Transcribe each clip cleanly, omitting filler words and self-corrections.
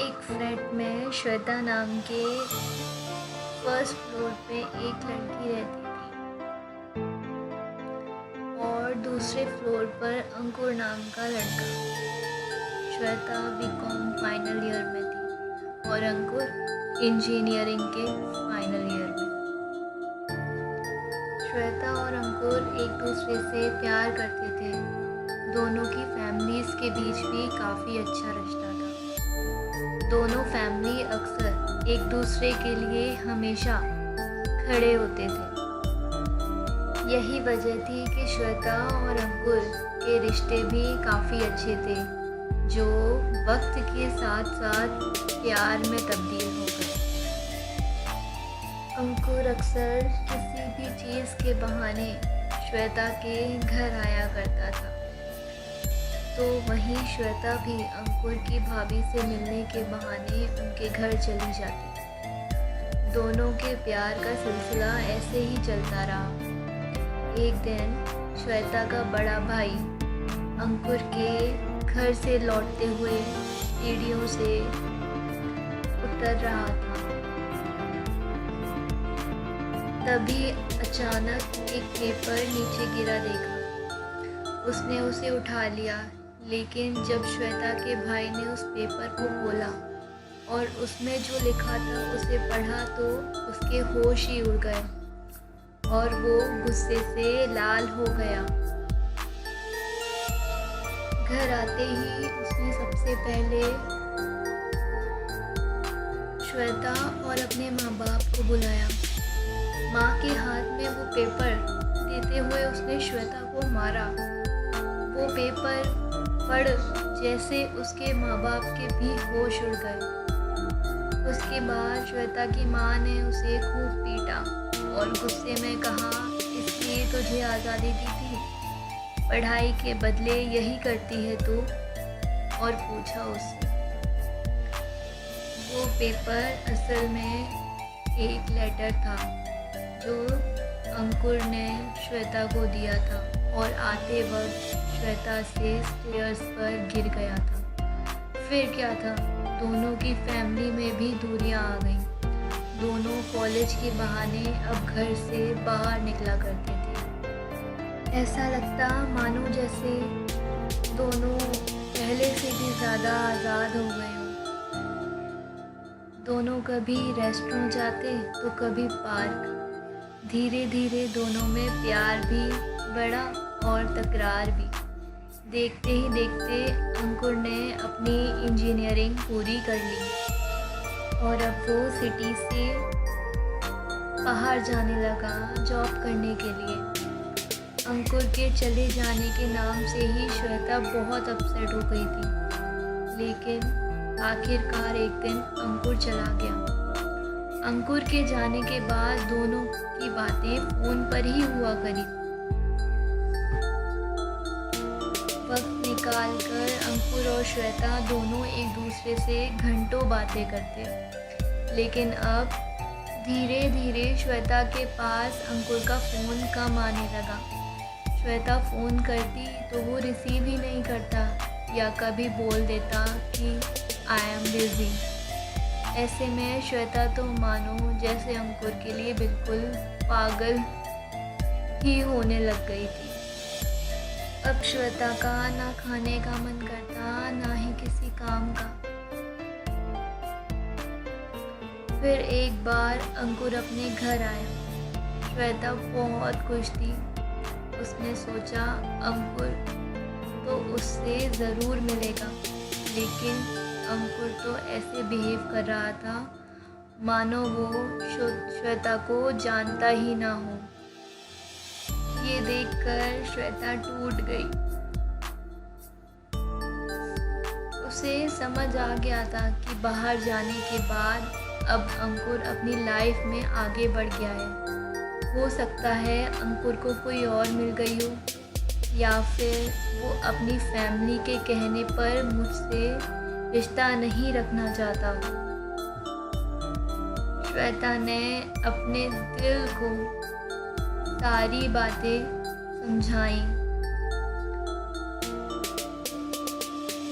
एक फ्लैट में श्वेता नाम के फर्स्ट फ्लोर पे एक लड़की रहती थी और दूसरे फ्लोर पर अंकुर नाम का लड़का। श्वेता बीकॉम फाइनल ईयर में थी और अंकुर इंजीनियरिंग के फाइनल ईयर में। श्वेता और अंकुर एक दूसरे से प्यार करते थे। दोनों की फैमिलीज़ के बीच भी काफ़ी अच्छा रिश्ता था। दोनों फैमिली अक्सर एक दूसरे के लिए हमेशा खड़े होते थे। यही वजह थी कि श्वेता और अंकुर के रिश्ते भी काफ़ी अच्छे थे, जो वक्त के साथ साथ प्यार में तब्दील हो गए। अंकुर अक्सर किसी भी चीज़ के बहाने श्वेता के घर आया करता था, तो वहीं श्वेता भी अंकुर की भाभी से मिलने के बहाने उनके घर चली जाती। दोनों के प्यार का सिलसिला ऐसे ही चलता रहा। एक दिन श्वेता का बड़ा भाई अंकुर के घर से लौटते हुए सीढ़ियों से उतर रहा था। तभी अचानक एक पेपर नीचे गिरा देखा। उसने उसे उठा लिया, लेकिन जब श्वेता के भाई ने उस पेपर को खोला और उसमें जो लिखा था उसे पढ़ा तो उसके होश ही उड़ गए और वो गुस्से से लाल हो गया। घर आते ही उसने सबसे पहले श्वेता और अपने माँ बाप को बुलाया। माँ के हाथ में वो पेपर देते हुए उसने श्वेता को मारा। वो पेपर पढ़ जैसे उसके माँ बाप के भी होश उड़ गए। उसके बाद श्वेता की माँ ने उसे खूब पीटा और गुस्से में कहा, इसलिए तुझे आज़ादी दी थी, पढ़ाई के बदले यही करती है तू? और पूछा उससे। वो पेपर असल में एक लेटर था जो अंकुर ने श्वेता को दिया था और आते वक्त श्वेता से स्टेयर्स पर गिर गया था। फिर क्या था, दोनों की फैमिली में भी दूरियां आ गईं। दोनों कॉलेज के बहाने अब घर से बाहर निकला करते थे। ऐसा लगता मानो जैसे दोनों पहले से भी ज़्यादा आज़ाद हो गए हों। दोनों कभी रेस्टोरेंट जाते तो कभी पार्क। धीरे धीरे दोनों में प्यार भी बढ़ा और तकरार भी। देखते ही देखते अंकुर ने अपनी इंजीनियरिंग पूरी कर ली और अब वो सिटी से बाहर जाने लगा जॉब करने के लिए। अंकुर के चले जाने के नाम से ही श्वेता बहुत अपसेट हो गई थी, लेकिन आखिरकार एक दिन अंकुर चला गया। अंकुर के जाने के बाद दोनों की बातें फ़ोन पर ही हुआ करी। वक्त निकाल कर अंकुर और श्वेता दोनों एक दूसरे से घंटों बातें करते, लेकिन अब धीरे धीरे श्वेता के पास अंकुर का फ़ोन कम आने लगा। श्वेता फ़ोन करती तो वो रिसीव ही नहीं करता या कभी बोल देता कि आई एम बिज़ी। ऐसे में श्वेता तो मानो जैसे अंकुर के लिए बिल्कुल पागल ही होने लग गई थी। अब श्वेता का ना खाने का मन करता, ना ही किसी काम का। फिर एक बार अंकुर अपने घर आया। श्वेता बहुत खुश थी। उसने सोचा अंकुर तो उससे ज़रूर मिलेगा, लेकिन अंकुर तो ऐसे बिहेव कर रहा था मानो वो श्वेता को जानता ही ना हो। ये देखकर श्वेता टूट गई। उसे समझ आ गया था कि बाहर जाने के बाद अब अंकुर अपनी लाइफ में आगे बढ़ गया है। हो सकता है अंकुर को कोई और मिल गई हो, या फिर वो अपनी फैमिली के कहने पर मुझसे रिश्ता नहीं रखना चाहता हो। श्वेता ने अपने दिल को सारी बातें समझाई,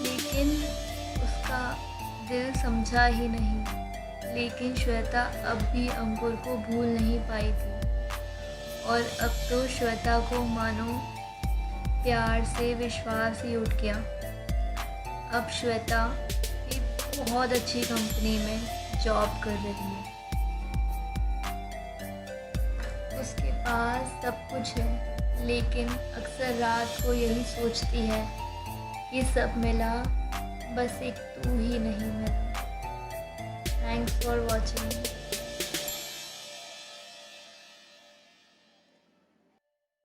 लेकिन उसका दिल समझा ही नहीं, लेकिन श्वेता अब भी अंकुर को भूल नहीं पाई थी। और अब तो श्वेता को मानो प्यार से विश्वास ही उठ गया। अब श्वेता एक बहुत अच्छी कंपनी में जॉब कर रही है। उसके पास सब कुछ है, लेकिन अक्सर रात को यही सोचती है कि सब मिला, बस एक तू ही नहीं मिला। Thanks for watching.